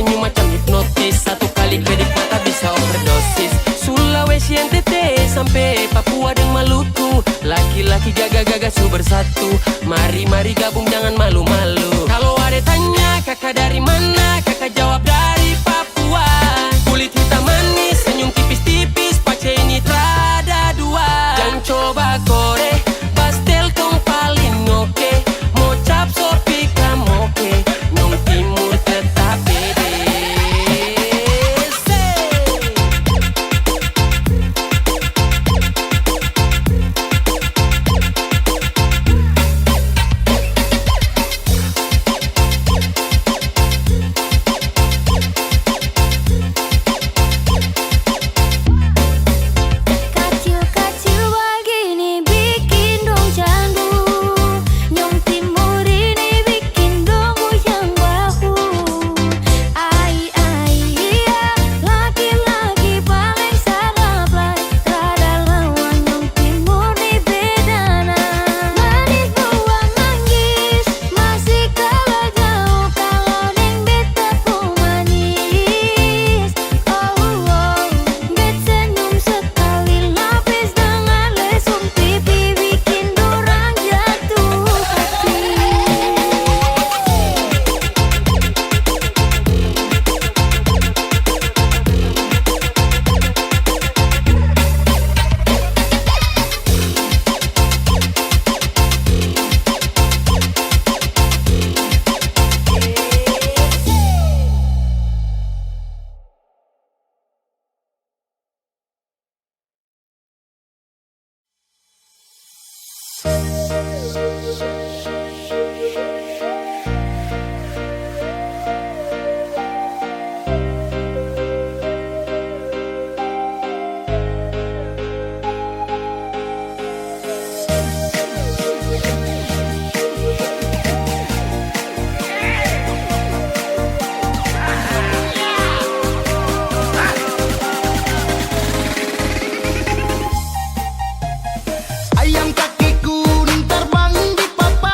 senyum macam hipnotis. Satu kali kedip mata bisa overdosis. Sulawesi NTT sampai Papua dan Maluku, laki-laki gagah-gagah su bersatu. Mari-mari gabung jangan malu-malu. Kalau ada tanya kakak dari mana, kakak jawab dari Papua. Kulit hitam manis, senyum tipis-tipis, pace ini trada dua. Jangan coba kore, pastel kong paling oke. Mau cap sopi kamoke, nyong timur tetap pede. Kacil-kacil begini bikin dong candu. Nyong timur ini bikin dong goyang bahu. Ai ai iya, laki-laki paling sarap lai. Rada lawan nyong timur ni bedana. Manis buah manggis, masih kalah jauh kalau neng beta pun manis. Oh oh, bet senyum sekali lapis dengan lesung pipi bikin dorang jatuh hati. Ayam kaki kuning terbang di papan.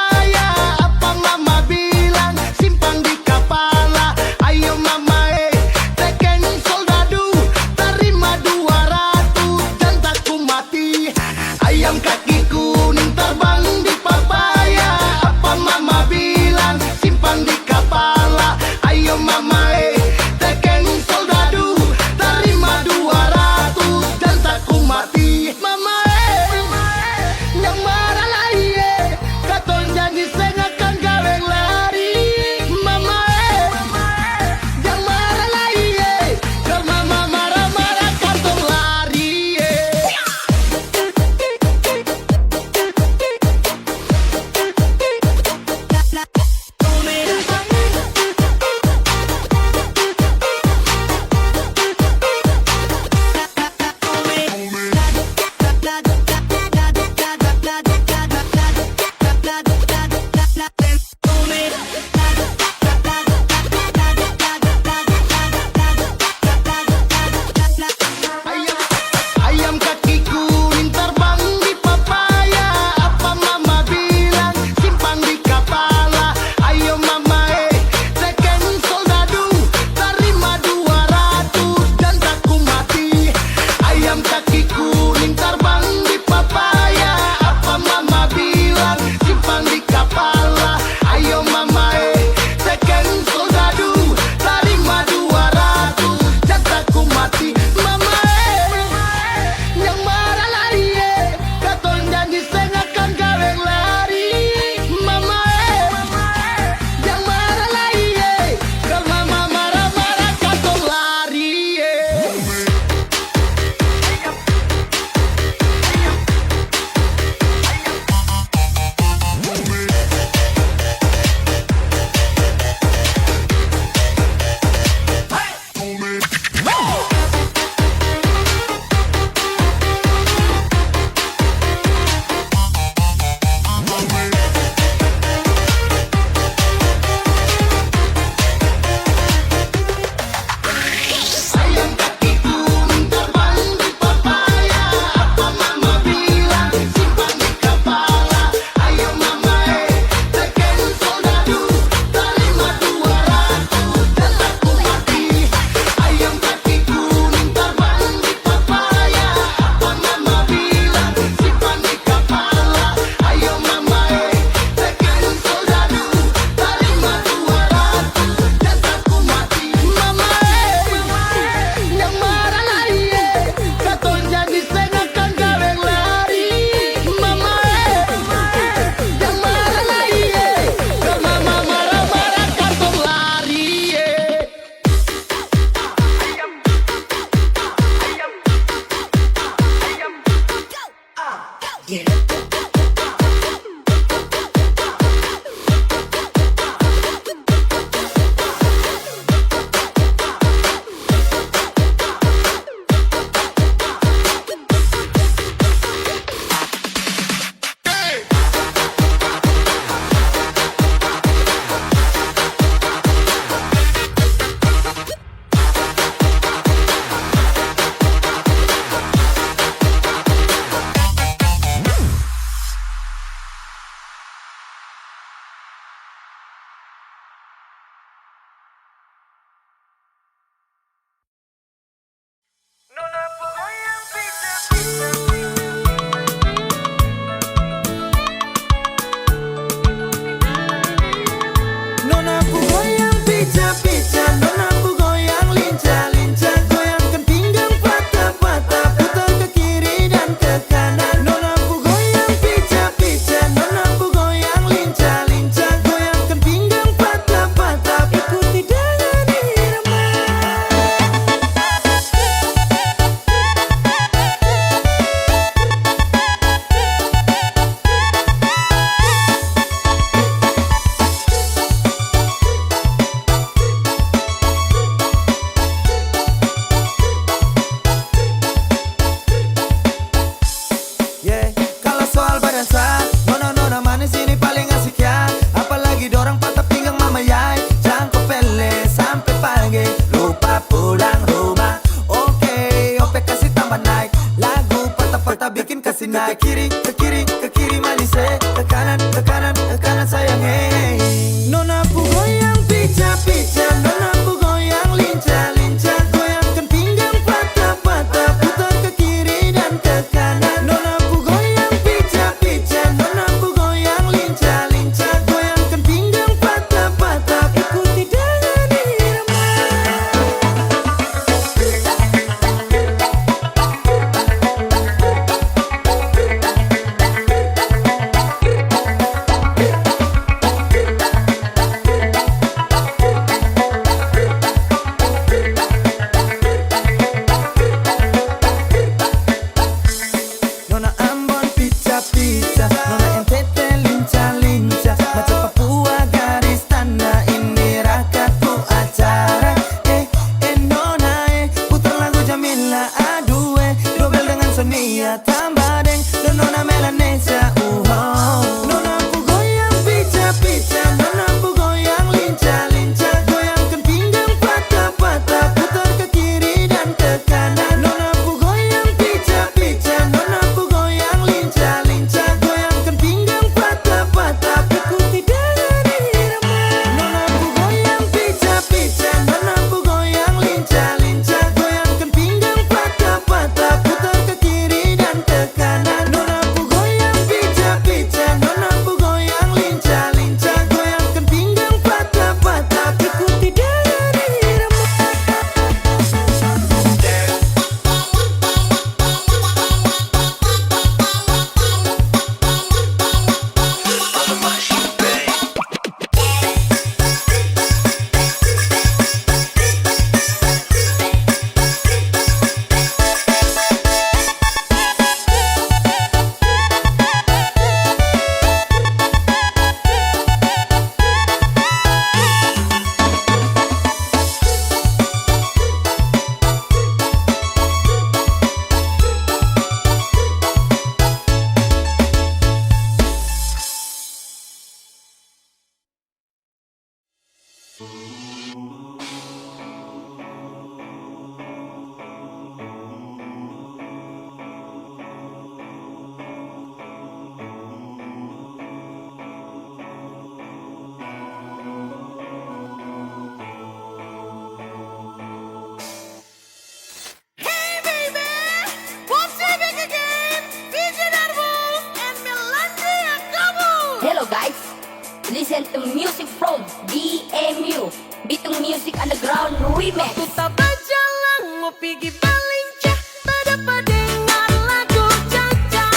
Listen to music from DMU Bitung Music Underground Remix. Waktu tak berjalan mau pergi balincah, tak dapat dengar lagu Caca.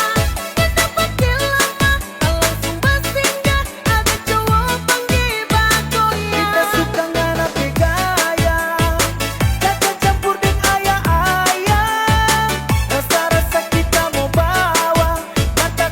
Kita pergi lama, langsung bersinggah, ada cowok panggil bagonya. Kita suka nganapi gaya, Caca campur dengan ayah-ayah. Rasa-rasa kita mau bawa, mata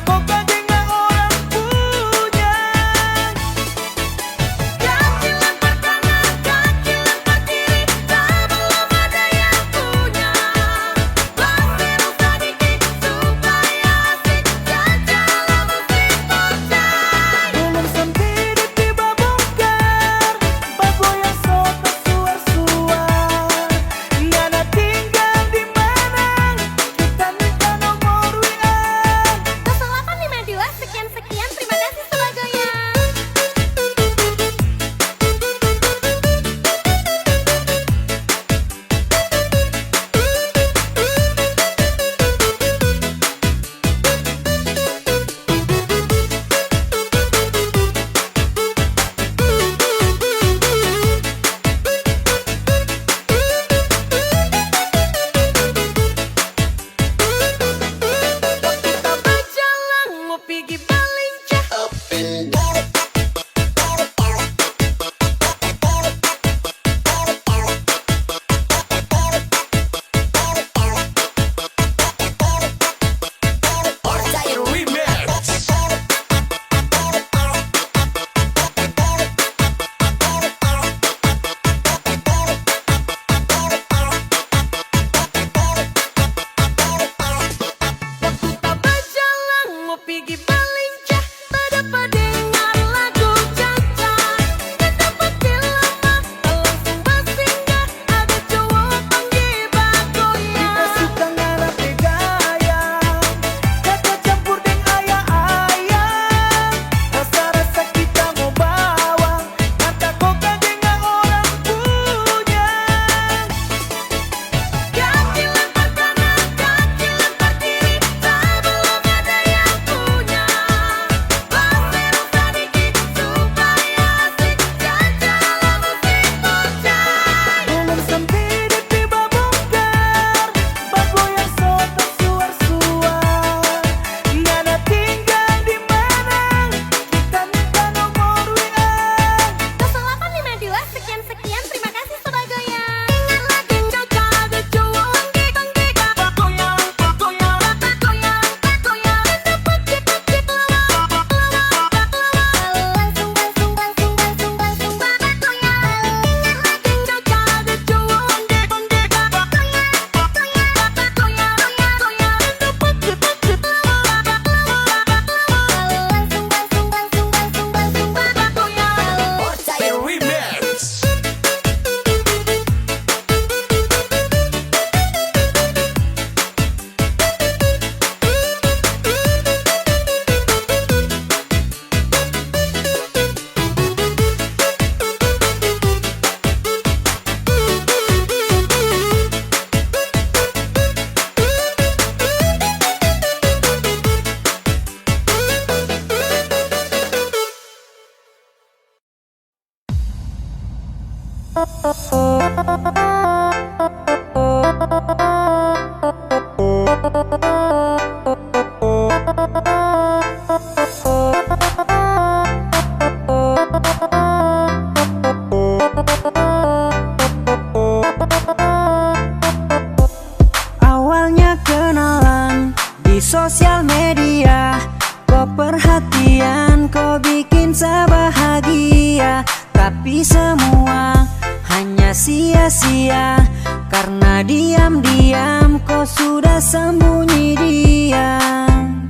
sosial media. Kau perhatian, kau bikin saya bahagia. Tapi semua hanya sia-sia, karena diam-diam kau sudah sembunyi diam.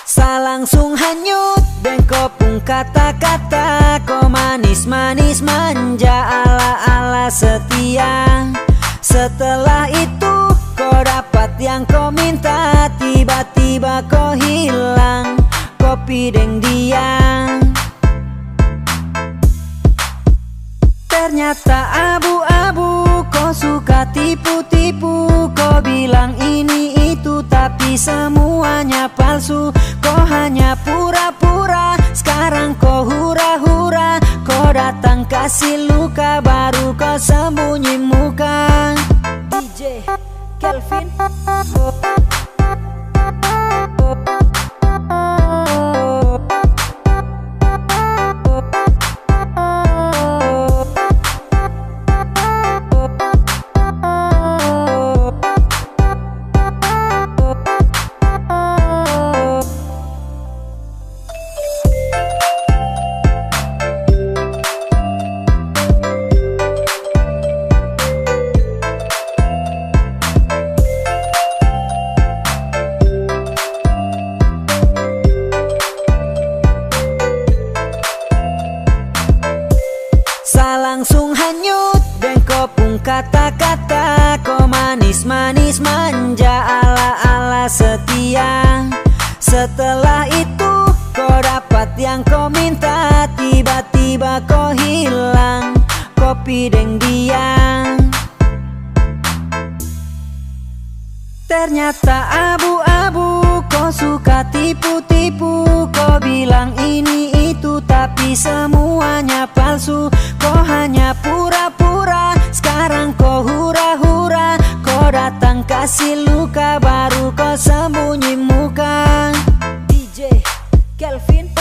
Saya langsung hanyut dan kau pun kata-kata. Kau manis-manis manja ala-ala setia. Setelah itu kau dapat yang kau minta. Tiba-tiba kau hilang, kau pideng dia. Ternyata abu-abu, kau suka tipu-tipu. Kau bilang ini itu tapi semuanya palsu. Kau hanya pura-pura, sekarang kau hura-hura. Kau datang kasih luka, baru kau sembunyi muka. DJ Kelvin. Langsung hanyut dan kau pun kata-kata. Kau manis-manis manja ala-ala setia. Setelah itu kau dapat yang kau minta. Tiba-tiba kau hilang, kau pideng dia. Ternyata abu-abu, kau suka tipu-tipu. Kau bilang ini itu tapi semuanya palsu. Kau hanya pura-pura, sekarang kau hura-hura. Kau datang kasih luka, baru kau sembunyi muka. DJ Kelvin.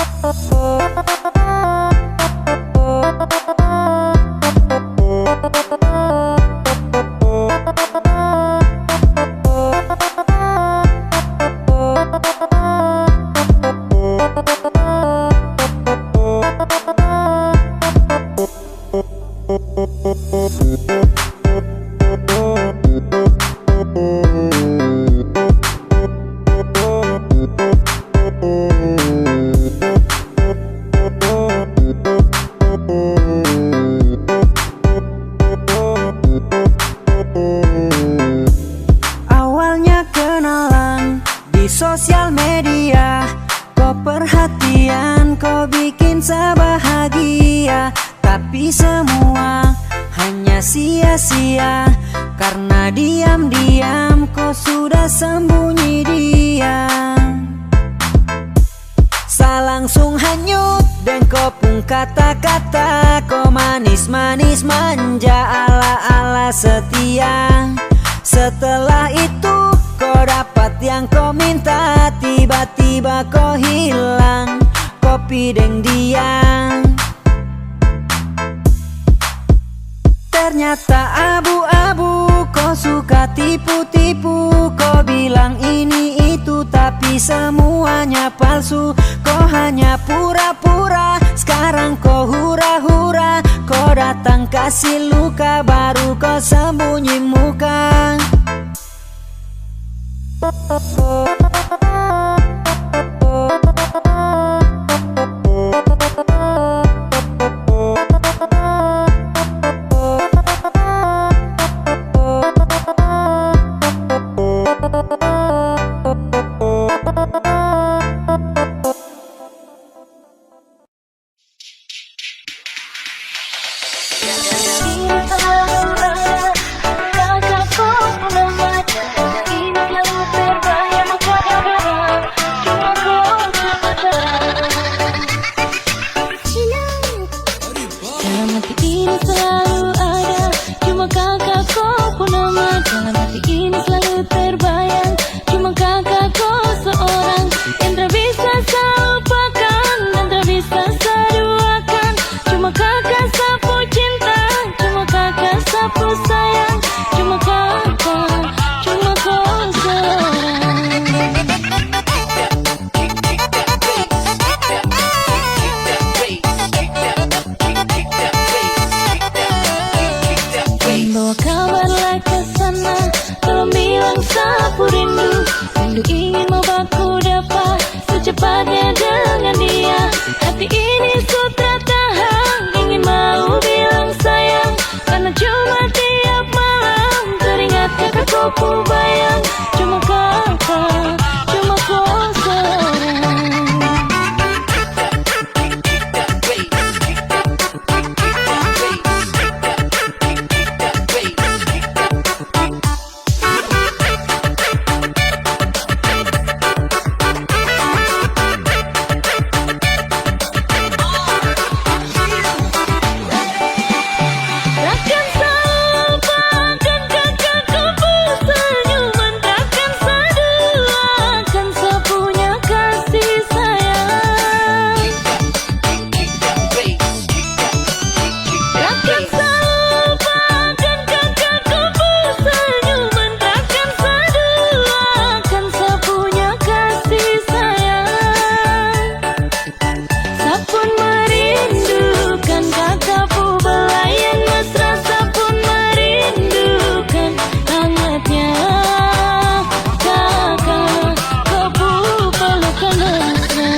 Awalnya kenalan di sosial media. Kau perhatian, kau bikin saya bahagia. Tapi semua hanya sia-sia, karena diam-diam kau sudah sembunyi diam. Saya langsung hanyut dan kau pun kata-kata. Kau manis-manis manja ala-ala setia. Setelah itu kau dapat yang kau minta. Tiba-tiba kau hilang, kau pideng dia. Ternyata abu-abu, kau suka tipu-tipu. Kau bilang ini itu tapi semuanya palsu. Kau hanya pura-pura, sekarang kau hura-hura. Kau datang kasih luka, baru kau sembunyi muka. Aku sayang, cuma kakak, cuma kau seorang. bawa kabar ke sana, tolong bilang sapu rindu. Rindu ingin mau baku dapat secepatnya dengan dia. Hati ini sutra tahan, ingin mau bilang sayang, karena cuma tiap malam teringat kakakku bayang. Cuma kakak, cuma kau seorang. Takkan sabakan kakakku senyuman, takkan saduakan sapunya kasih sayang. Takkan sabakan kakakku senyuman, takkan saduakan sapunya kasih sayang. Sapun merindukan kakakku belayan mesra, sapun merindukan hangatnya kakak kapu pelukan mesra.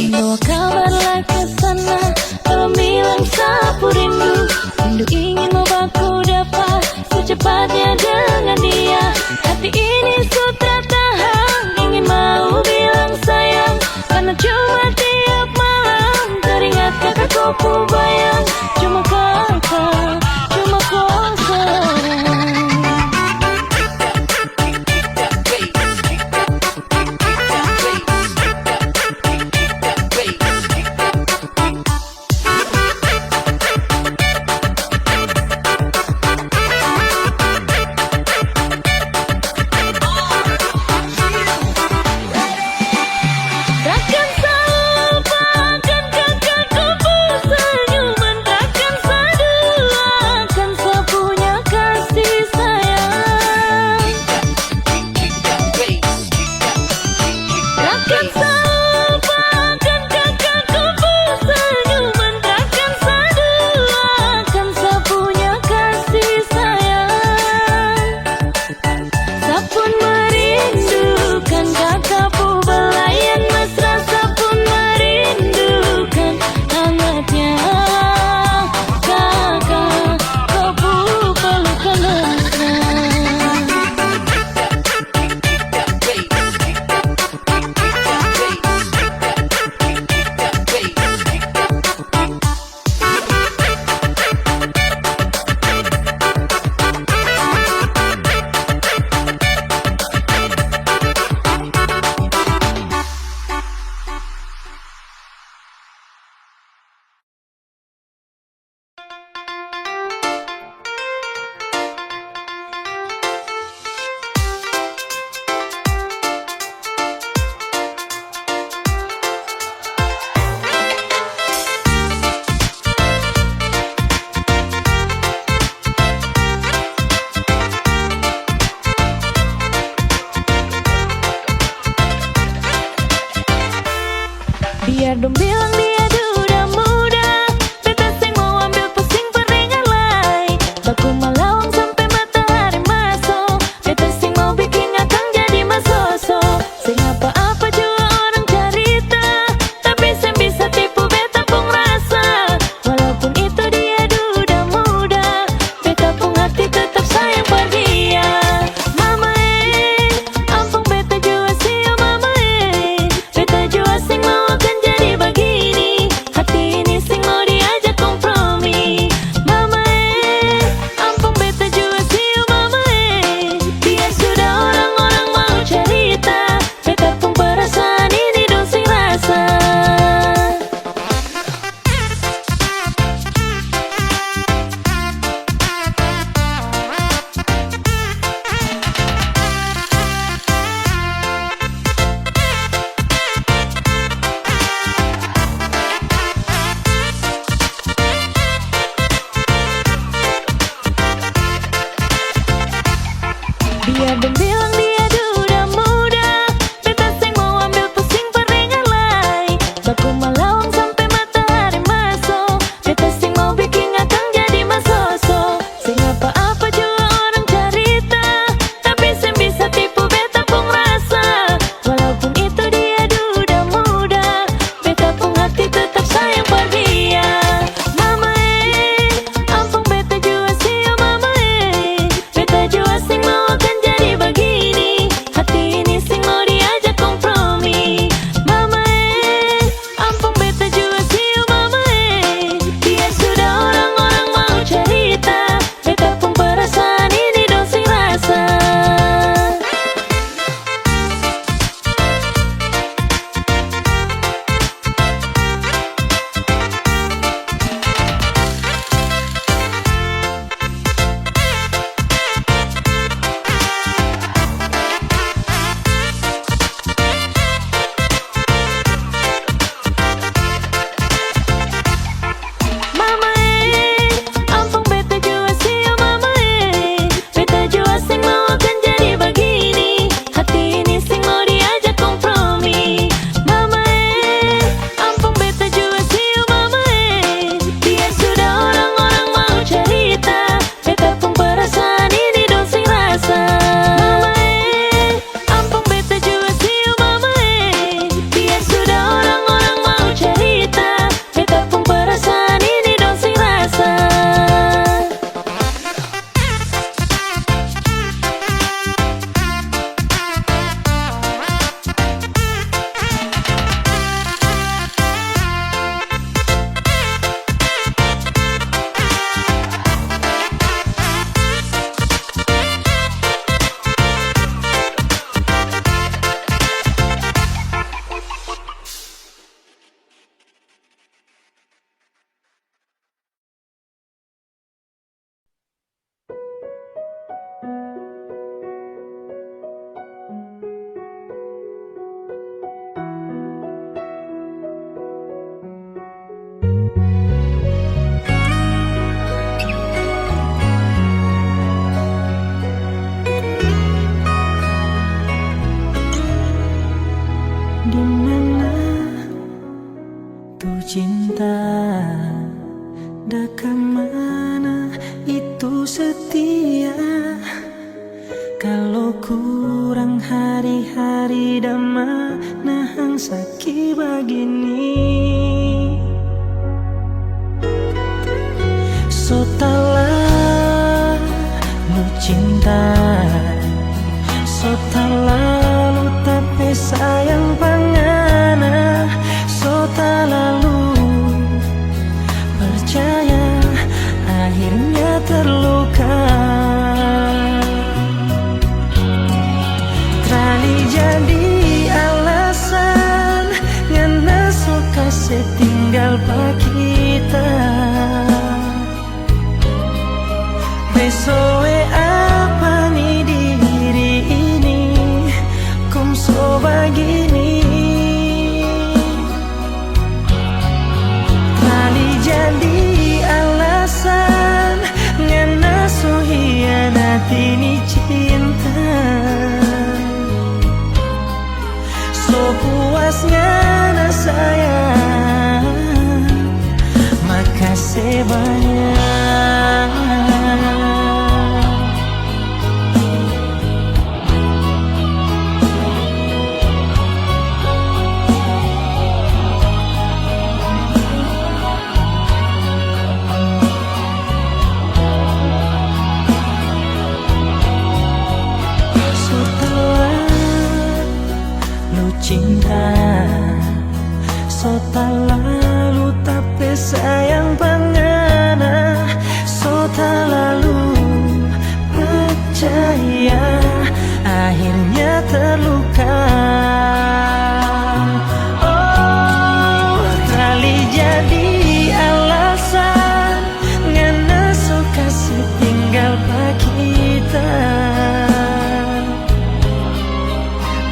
Bawa kabar ke sana, tolong bilang sapu rindu. Rindu ingin mau baku dapat secepatnya dengan dia. Hati ini sutra tahan, ingin mau bilang sayang, karena cuma tiap malam teringat kakakku bayang. Cuma kakak, cuma kau seorang. Takkan sabakan kakakku senyuman, takkan saduakan sapunya kasih sayang. Takkan sabakan kakakku senyuman, takkan saduakan sapunya kasih sayang. Sapun merindukan kakakku belayan mesra, sapun merindukan hangatnya kakak kapu pelukan mesra. Biar dong bilang dia duda muda, beta sing mau ambil pusing peringan lai. Baku malawang sampai matahari masuk, beta sing mau bikin akang jadi masoso. Sing apa-apa juga orang cerita, tapi sing bisa tipu beta pun rasa. Walaupun itu dia duda muda, beta pun hati tetap sayang pada dia. Mama ampun beta jua sih mama beta jua sing mau akan jadi begini. cinta, dah kemana itu setia. Kalau kurang hari-hari dah mana hang sakit begini. So talah lu cinta, so talah lu tapi sayang pangana, so talah lu percaya akhirnya terluka. Trali jadi alasan ngana suka setinggal pak kita. Besoe apa nih diri ini kum so begini. Trali jadi alasan ngana so hianati ni cinta. So puasnya na sayang, makasih banyak. Cinta, so tak lalu tapi sayang pangana, so tak lalu percaya akhirnya terluka. Oh, kali jadi alasan ngana suka setinggal pak kita.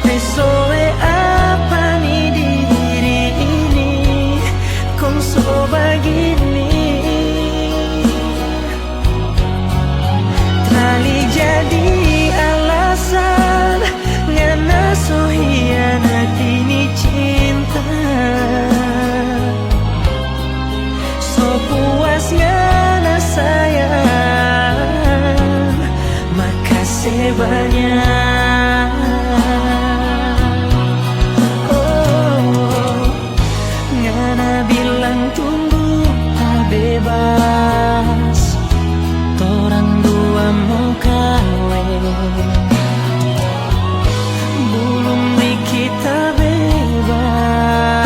Besoe apa nih diri ini kok so begini. Trali jadi alasan ngana so hianati ni cinta. So puasnya na sayang, makasih banyak. Bilang tunggu tak bebas, torang dua mau kawin. Belum di kita bebas,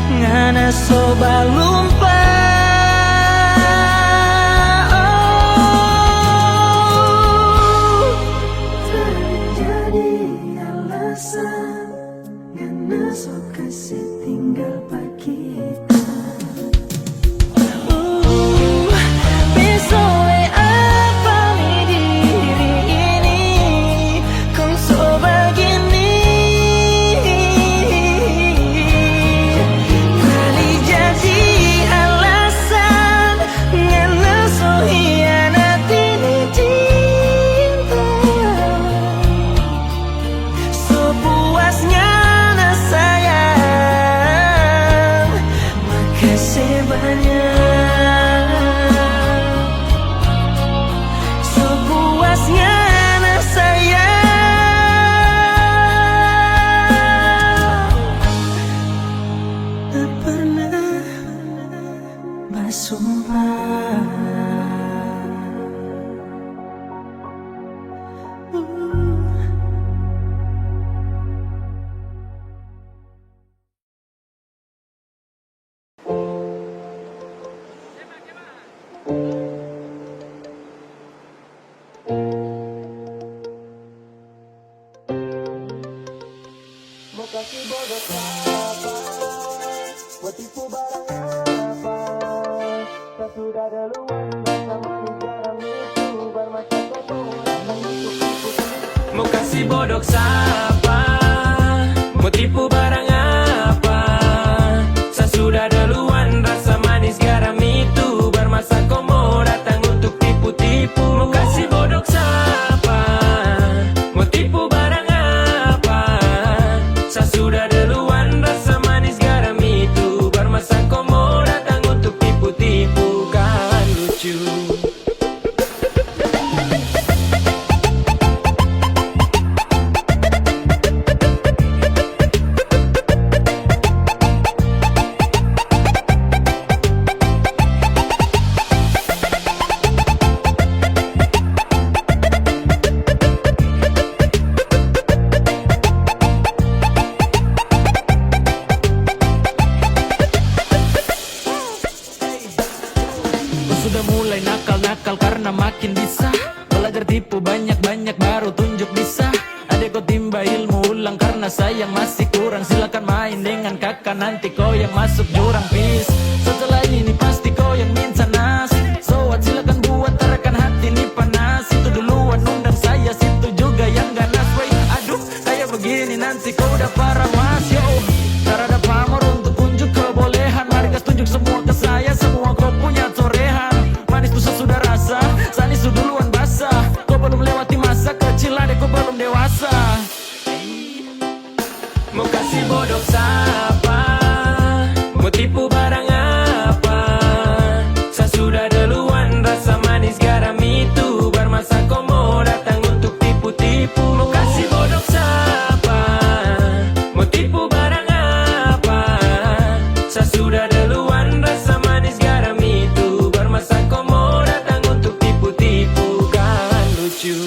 ngana soba lupa. Oh, terjadi alasan ngana so kasih tinggal pak kita. Besoe apa nih diri ini kok so begini. Kali jadi alasan ngana so hianati ni cinta. So puasnya na sayang, makasih banyak. So puasnya na sayang, tak pernah bersumpah. Mau kasih bodoh apa, mau tipu barang apa. Tak sudah duluan bersama garam itu bermacam kotoran itu. Mau kasih bodoh siapa, mau tipu barang apa. Saya sudah duluan rasa manis garam itu bermasa komo datang untuk tipu-tipu. Mau kasih bodoh siapa, mau tipu barang apa. Saya sudah duluan rasa manis garam itu tipu banyak-banyak baru tunjuk bisa. Adek kau timba ilmu ulang karena sayang masih kurang. Silakan main dengan kakak nanti kau yang masuk jurang. Peace, setelah ini pasti kau yang minta nas. So what, silakan buat tarakan hati ini panas. Itu duluan undang saya, situ juga yang ganas. Wait, aduh kayak begini nanti kau udah parah mas. Yo, ada pamor untuk unjuk kebolehan. Mari kas tunjuk semua ke saya, semua kau punya torehan. Manis tuh sudah rasa, sanis tuh duluan basah. Kau belum lewati masa kecil, adek kau belum dewasa. Mau kasih bodoh siapa? Mau tipu barang apa? Saya sudah duluan, rasa manis garam itu bermasa kau mau datang untuk tipu-tipu. Mau kasih bodoh siapa? Mau tipu barang apa? Saya sudah duluan, rasa manis garam itu bermasa kau mau datang untuk tipu-tipu. Kan lucu.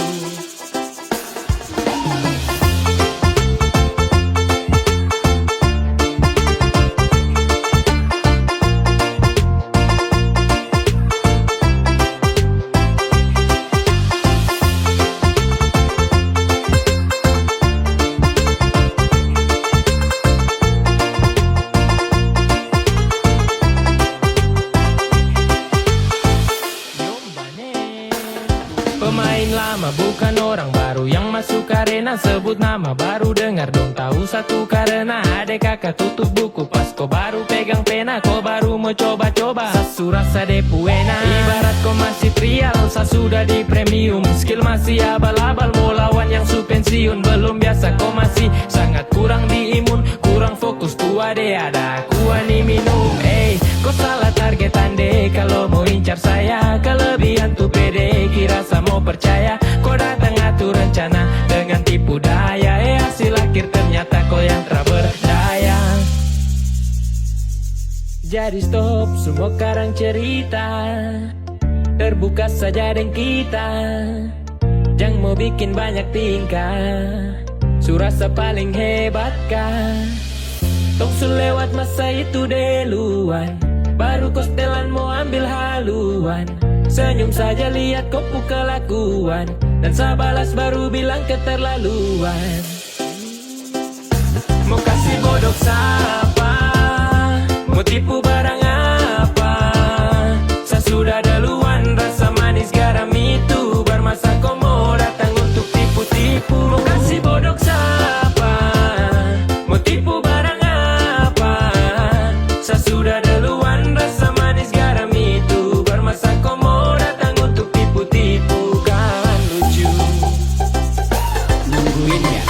Pemain lama bukan orang baru yang masuk arena. Sebut nama baru dengar dong tahu satu karena adek kakak tutup buku pas kau baru pegang pena. Kau baru mau coba-coba sasu rasa depu enak. Ibarat kau masih trial, sa sudah di premium. Skill masih abal-abal, mau lawan yang su pensiun. Belum biasa kau masih sangat kurang di imun. Kurang fokus tuh ade ada aku ani minum. Kau salah target ande kalau mau incar saya. Kelebihan tuh pede kira sama mau percaya. Kau datang atur rencana dengan tipu daya. Hasil akhir ternyata kau yang tak berdaya. Jadi stop semua karang cerita, terbuka saja dengan kita. Jangan mau bikin banyak tingkah, surasa paling hebat kah? Tong su lewat masa itu duluan, baru kau setelan mau ambil haluan. Senyum saja lihat kau kelakuan, dan sabalas baru bilang keterlaluan. Mau kasih bodoh siapa? Mau tipu barang apa? Saya sudah duluan, rasa manis garam itu bermasa kau mau datang untuk tipu-tipu. Mau kasih bodoh siapa? Mau tipu barang apa? Saya sudah duluan, rasa manis garam itu bermasa kau mau datang untuk tipu-tipu. Kan lucu. Nungguin ya.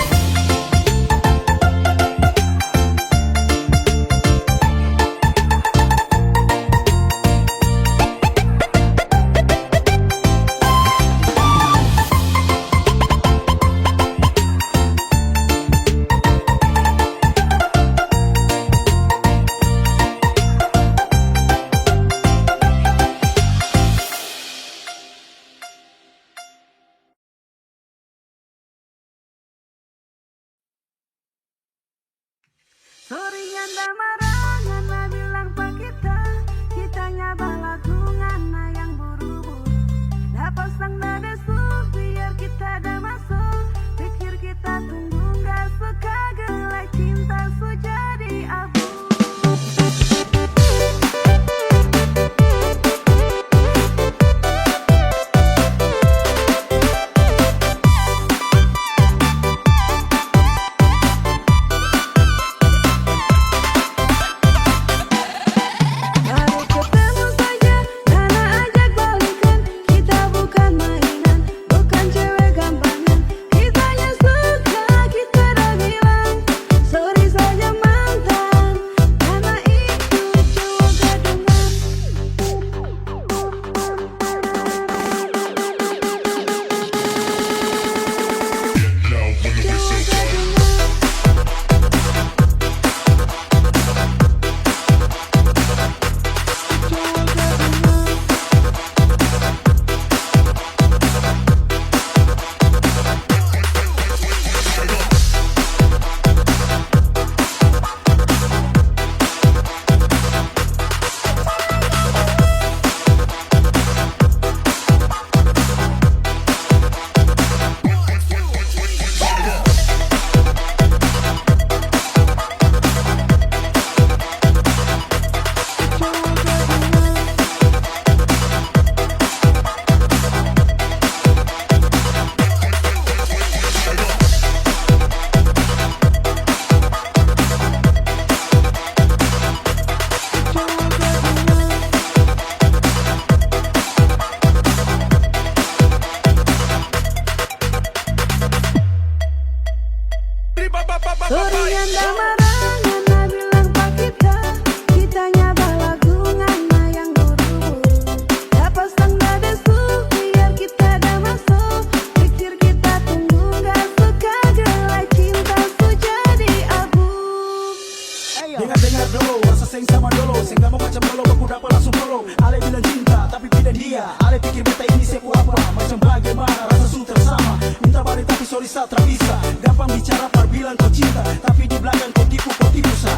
zaman dulu. Sehingga mau macam dulu, aku dapat langsung follow. Ale bilang cinta, tapi tidak dia. Ale pikir beta ini sepu apa? Macam bagaimana rasa su tersama. Minta balik tapi sorry sa, tak bisa. Gampang bicara par bilang kau cinta, tapi di belakang kau tipu sa.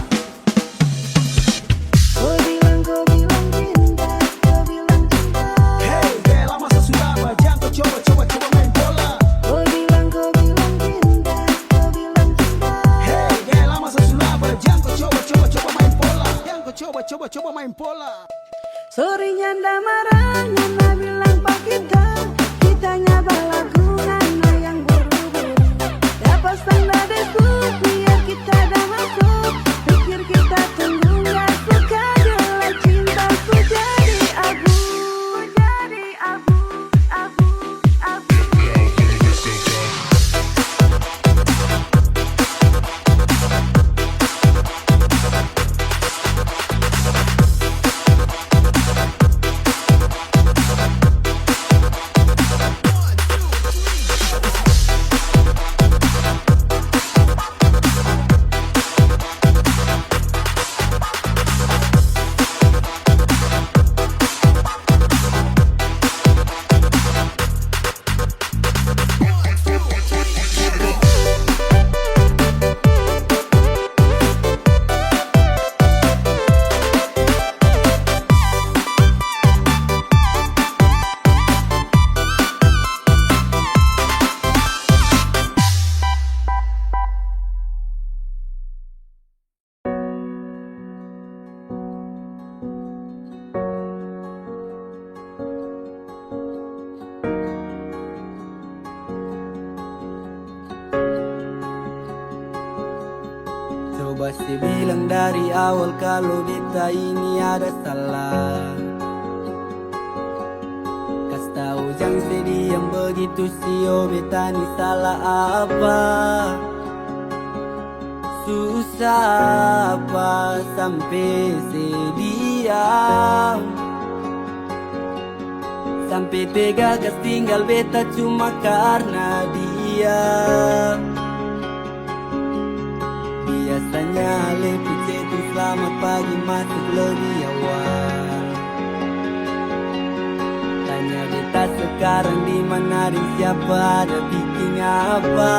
Kau bilang cinta, kau bilang cinta. Hey, gaya lama sa sudah, jangan kau coba main bola. Kau bilang cinta, kau bilang cinta. Hey, gaya lama sa sudah, jangan kau coba main bola. Jangan kau coba main bola. Sorry nyanda marah, nyanda bilang pak kita. Kitanya balagungan, yang buru-buru. Dapat standar deku, biar kita dah masuk. Pikir kita tunggu, gak suka gelap cintaku jadi abu. Jadi abu. Coba sih bilang dari awal kalau beta ini ada salah. Kas tahu jangan sediam begitu sih, oh beta ini salah apa? Susah apa sampai sediam, sampai tega gas tinggal beta cuma karena dia. Biasanya lebih chatting selamat pagi masuk lebih awal. Tanya beta sekarang di mana dan siapa, ada bikin apa.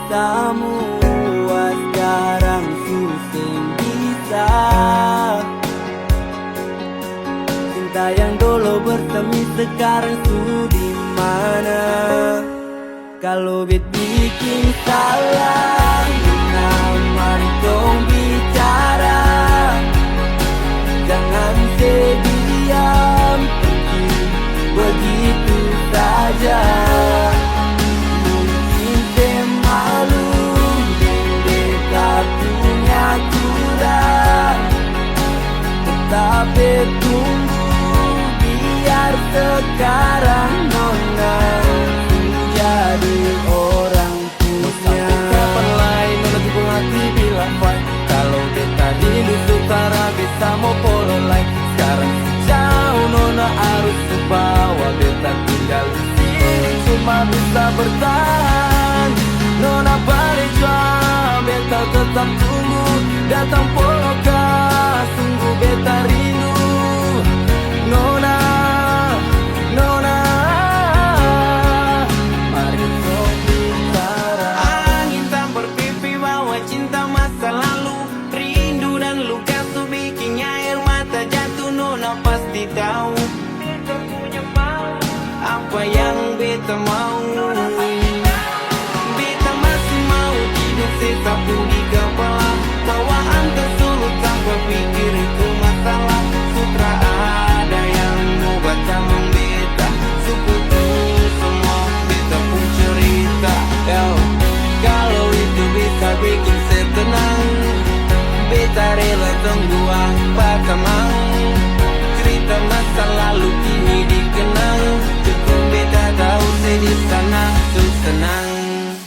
Semua sekarang susah bisa. Cinta yang dulu bersemi sekarang sudah di mana? Kalau bet bikin salah, mari dong bicara. Jangan sediam, pergi begitu saja. Mungkin malu, beta punya curang. Tetapi tunggu, biar sekarang nona jadi orang punya. Kapan lain nona tipu hati bilang fine. Kalau beta hidup utara bisa mau polo lain. Sekarang jauh nona harus bawa beta tinggal di sini cuma bisa bertahan. Nona balik jual, beta tetap tunggu. Datang polo kah, sungguh beta rindu. Nona, nona. Tahu beta punya mau apa yang beta mau. Beta masih mau hidup sesapu di kepala. Bawa antar sulut tanpa pikir itu masalah. Sutra ada yang mau baca membeta. Sukutu semua beta pun cerita. Kalau itu bisa bikin saya tenang, beta rela tunggu apa tamang. Cerita masa lalu kini dikenang. Cukup beta tahu saya di sana tuh senang.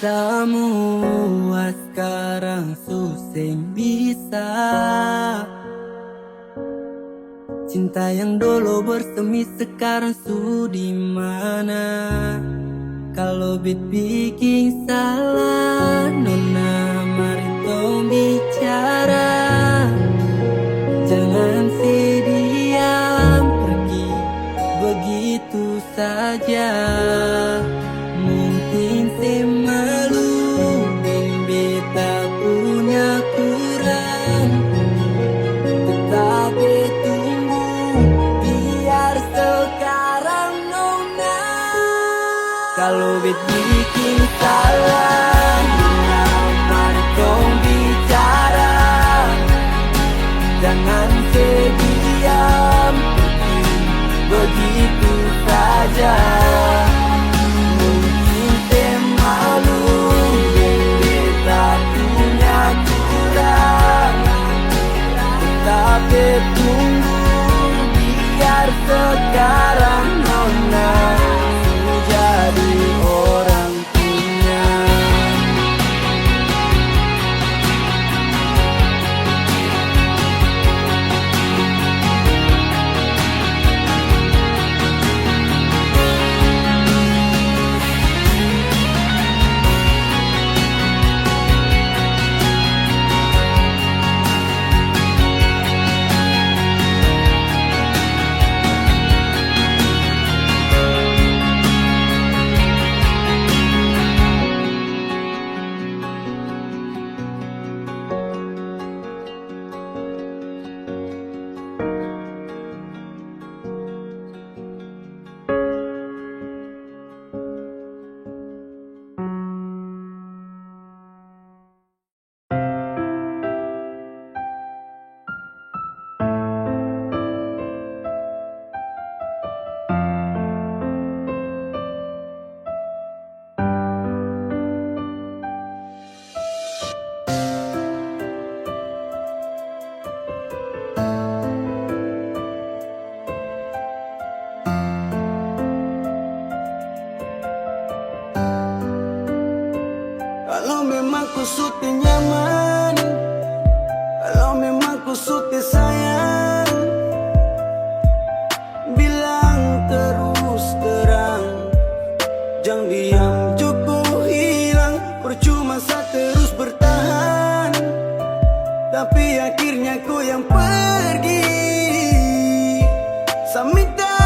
Semua sekarang susah bisa. Cinta yang dulu bersemi sekarang sudah di mana? Kalau bet bikin salah, nona mari dong bicara. Jangan terdiam begitu saja. Mungkin temalu beta punya kurang, tetapi tunggu biar sekarang nona menjadi orang punya. Kalau memang ku suti nyaman, kalau memang ku suti sayang, bilang terus terang, jangan diam cukup hilang. Percuma saya terus bertahan, tapi akhirnya ku yang pergi. Saya minta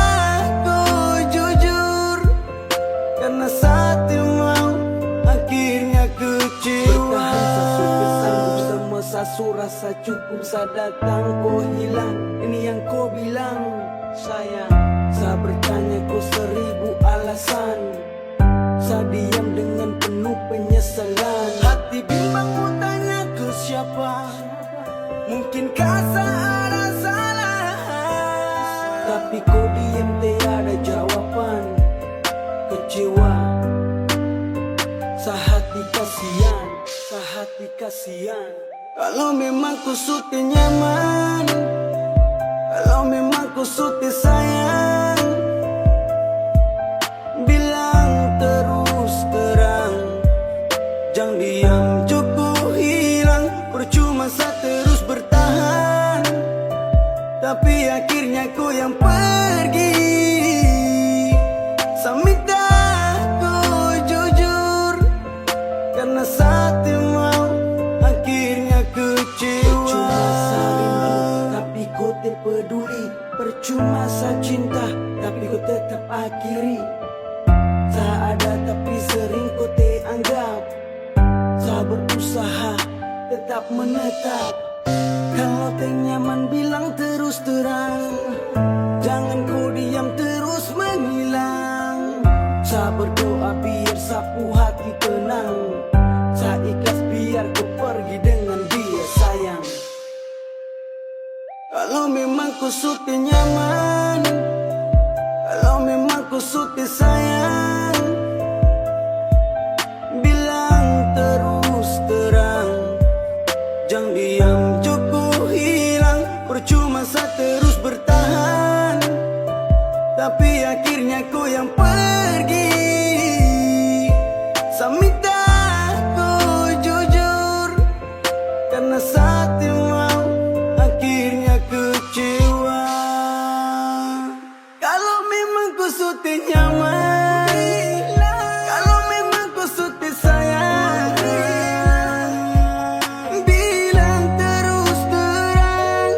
ku jujur, karena saat mau akhirnya kecewa. Bertahan saya rasa cukup, saya datang kau hilang. Ini yang kau bilang sayang. Saya bertanya kau 1000 alasan, saya diam dengan penuh penyesalan. Hati bimbang mau tanya ke siapa, mungkinkah saya ada salah, tapi kau diam tiada jawaban. Kecewa, sehati kasihan, sehati kasihan. Kalau memang ku suti nyaman, kalau memang ku suti sayang, bilang terus terang, jangan diam cukup hilang. Percuma saya terus bertahan, tapi akhirnya ku yang pergi. Saya minta ku jujur, karena saat mau akhirnya kecewa. Percuma saya rindu, tapi kau terpeduli. Percuma saya cinta, tapi kau tetap akhiri. Saya ada tapi sering kau teranggap. Saya berusaha tetap menetap. Kalau teh nyaman bilang terus terang, jangan kau diam terus menghilang. Saya berdoa biar sapu hati tenang, saya ikhlas biar kau pergi dengan dia sayang. Kalau memang ku suti nyaman, kalau memang ku suti sayang, bilang terus terang, jangan diam cukup hilang. Percuma saya terus bertahan, tapi akhirnya ku yang pergi. Saya minta ku jujur, karena saat mau akhirnya kecewa. Kalau memang ku suti nyaman, kalau memang ku suti sayang, bilang terus terang,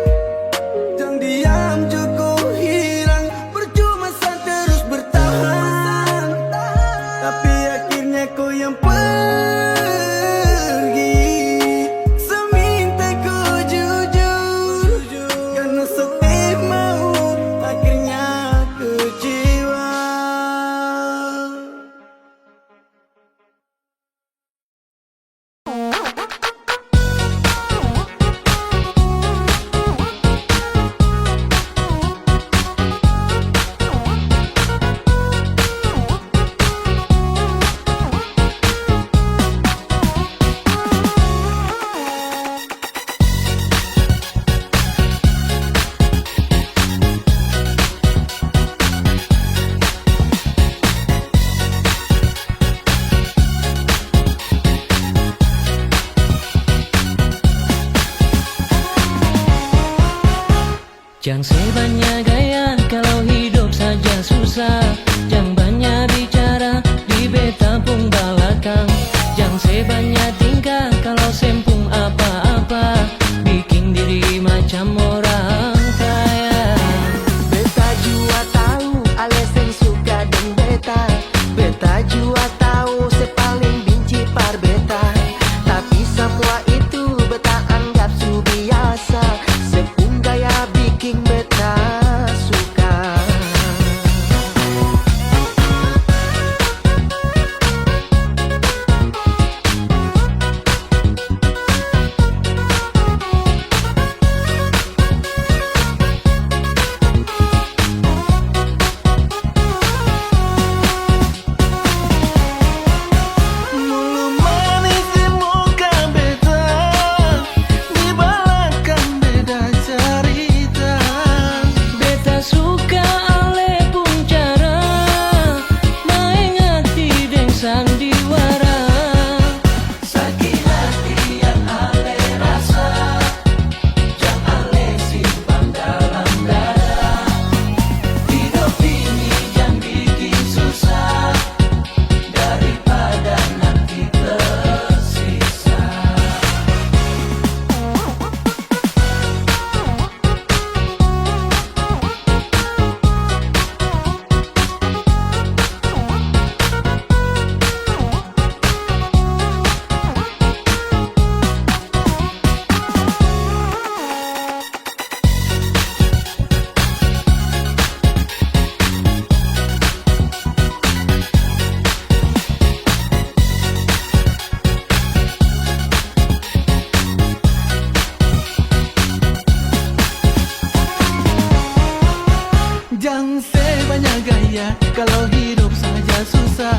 jangan diam cukup hilang. Percuma saya terus bertahan, Jangan sebanyak gaya kalau hidup saja susah. Jangan banyak bicara di beta pun belakang. Jangan sebanyak tingkah kalau sempung apa-apa, bikin diri macam orang kaya. Beta jua tahu alasan suka dan beta. Beta jua tahu sepaling benci par beta. Tapi semua itu beta anggap su biasa. Sepung gaya bikin beta suka. Mulu manis di muka beta, di belakang beda cerita. Beta suka ale pun cara main hati deng sandiwara. Sakit hati yang ale rasa, jangan ale simpan dalam dada. Hidup ini jangan bikin susah, daripada nanti tersisa. Jangan sebanyak gaya kalau hidup saja susah.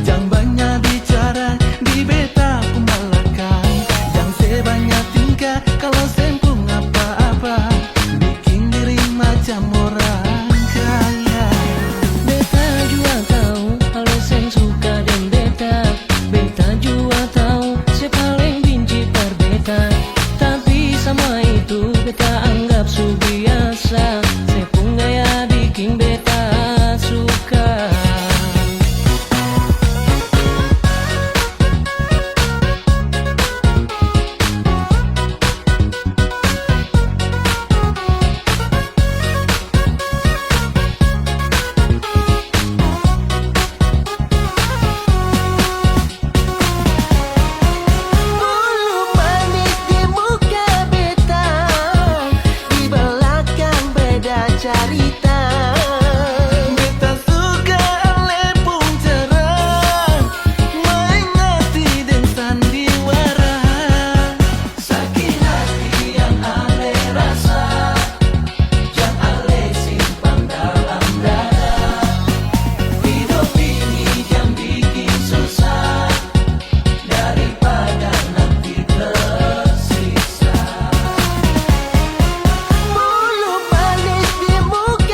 Jangan banyak bicara di beta pun belakang. Jangan sebanyak tingkah kalau sempung apa-apa, bikin diri macam orang kaya. Beta jua tahu alasan suka dan beta. Beta jua tahu sepaling benci par beta. Tapi sama itu beta anggap su biasa. Sepung gaya bikin beta suka. Mulu manis di muka beta, di belakang beda cerita. Beta suka ale pun cara main hati dan sandiwara. Sakit hati yang ale rasa, jangan ale simpan dalam dada. Hidup ini jangan bikin susah, daripada nanti tersisa. Mulu manis di muka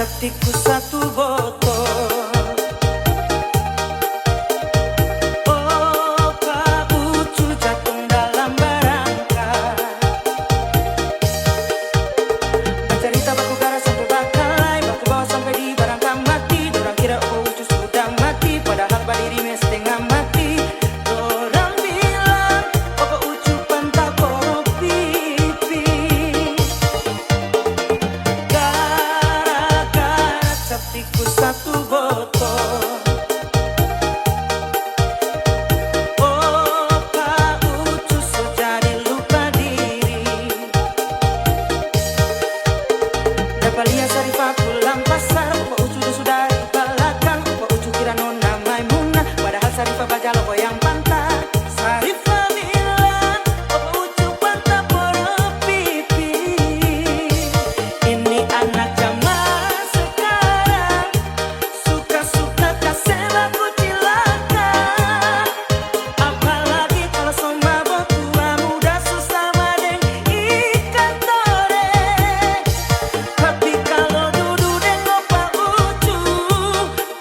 Captiku satu botol. Oh, Pak Ucu jatuh dalam barangka. Bercerita baku gara sampai bakalai, baku bawa sampai di barangka mati. Dorang kira oh Ucu sudah mati, padahal badiri mes setengah mati. Dorang bilang oh Ucu pantah poro pipi. Gara-gara captiku satu botol. Oh, Pak Ucu so jadi lupa diri. Dapat lihat Sarifah pulang pasar, Pak Ucu sudah di belakang. Pak Ucu kira nona Maimunah, padahal Sarifah baca logo yang pantai. Sarifah bilang, Pak Ucu pantah poro pipi. Ini anak zaman sekarang, suka-suka kasih lagu cilaka. Apalagi kalau sama tua muda susah madeng ikan tore. Tapi kalau duduk dengan Pak Ucu,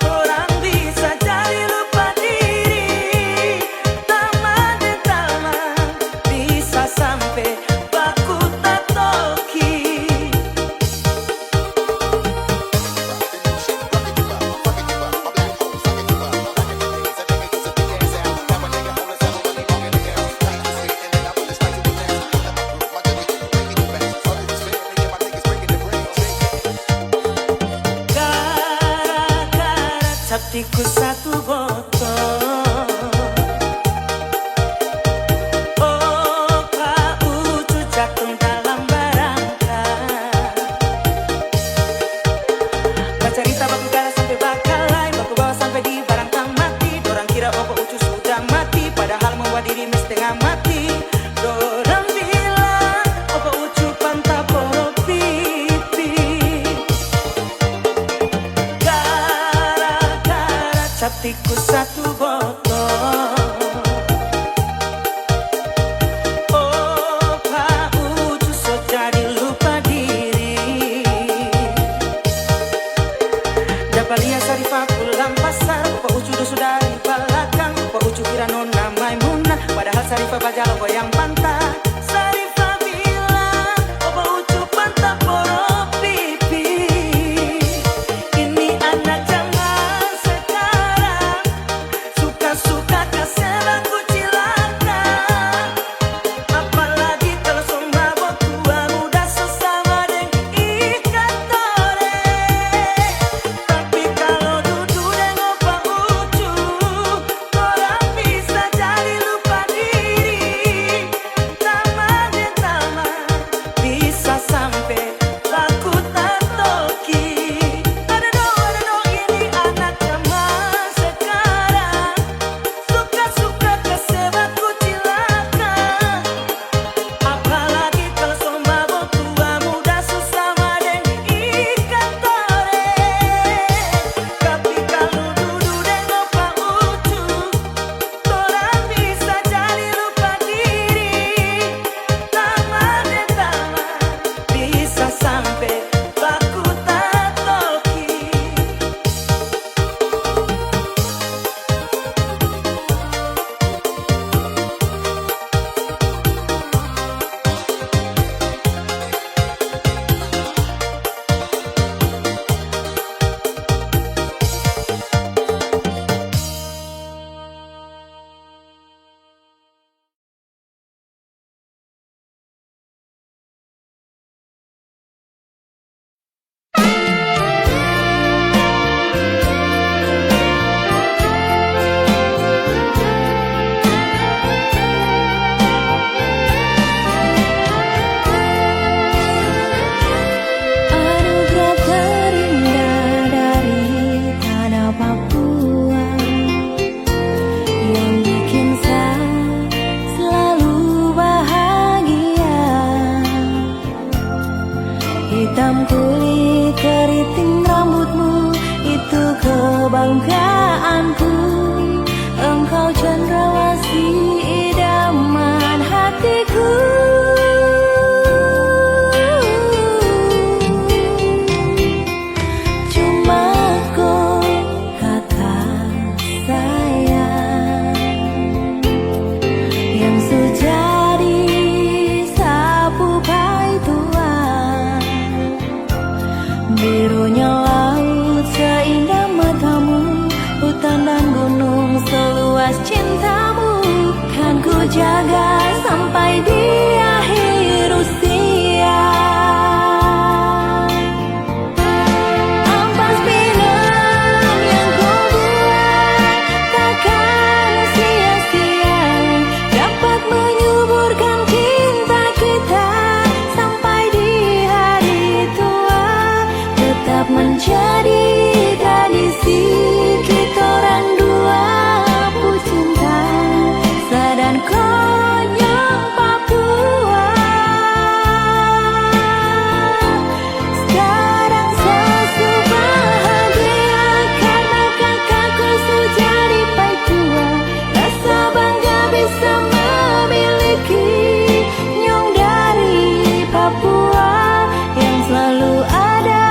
orang bisa jadi lupa diri. Taman dan taman bisa sampai baku tatoki. Gara-gara captiku satu botol. Oh, Pak Ucu jatuh dalam barangka. Bercerita baku gara sampai bakalai, baku bawa sampai di barangka mati. Dorang kira oh Pak Ucu sudah mati, padahal membuat diri mes setengah mati. Dorang bilang oh Pak Ucu pantah poro pipi. Gara-gara captiku satu botol. Oh, Pak Ucu so jadi lupa diri. Dapat lihat Sarifah pulang pasar, Pak Ucu sudah di belakang. Pak Ucu kira nona Maimunah, padahal Sarifah baca logo yang pantai. Sarifah bilang, oh Pak Ucu pantah poro pipi. Ini anak zaman sekarang, suka-suka kasih lagu cilaka. Apalagi kalau sama tua muda susah madeng ikan tore. Tapi kalau duduk dengan Pak Ucu, orang bisa jadi lupa diri. Taman dan taman bisa sampai baku tatoki. Ada dong ini anak zaman sekarang, suka-suka kasih baku cilaka. Apalagi kalau sama tua muda susah madeng ikan tore. Tapi kalau duduk dengan Pak Ucu, orang bisa jadi lupa diri. Taman dan taman bisa sampai baku tatoki. Anugerah terindah dari tanah Papua yang bikin saya selalu bahagia. Hitam kulit keriting rambutmu itu kebanggaanku. Engkau cendrawasih idaman hatiku. Birunya laut seindah matamu, hutan dan gunung seluas cintamu. Kan ku jaga sampai di akhir usia. Ampas pinam yang kau buat takkan sia-sia, dapat menyuburkan cinta kita sampai di hari tua. Tetap menjadi tradisi kita orang dua pecinta Sadan Konyong Papua. Sekarang sesu bahagia karena kakakku sudah jadi pai tua. Rasa bangga bisa memiliki nyong dari Papua yang selalu ada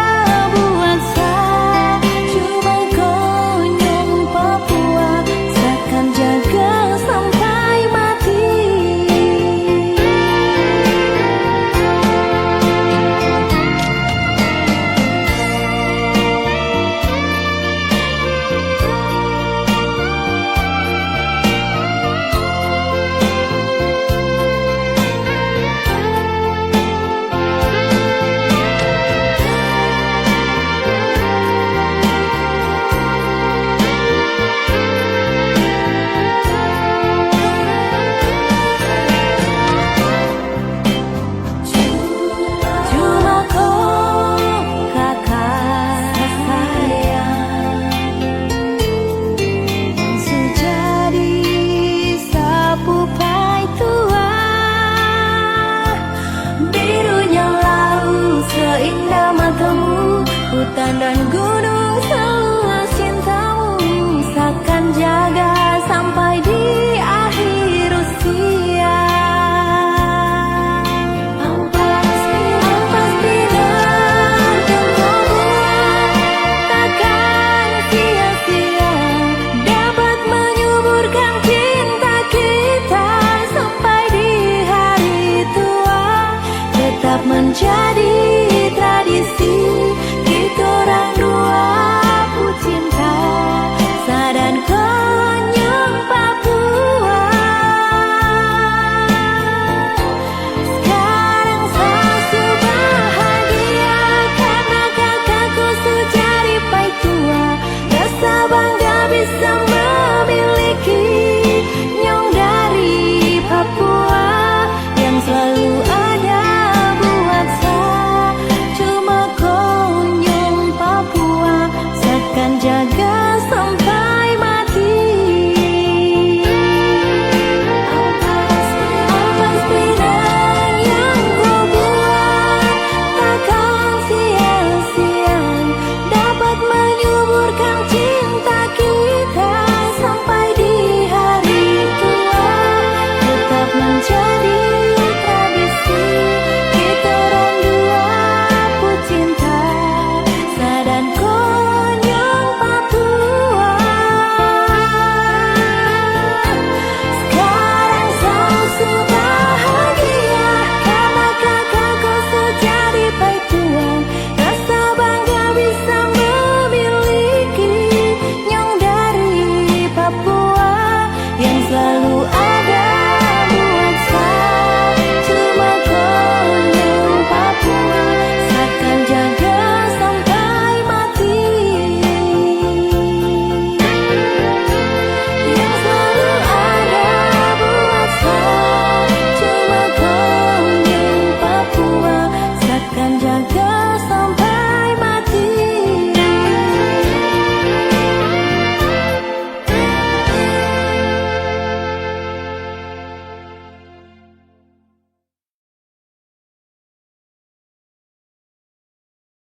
buat saya. Cuma Konyong Papua seakan jaga sampai mati. Cuma kau kakak sayang yang sejadi sapu pai tua. Birunya laut seindah matamu, hutan dan gunung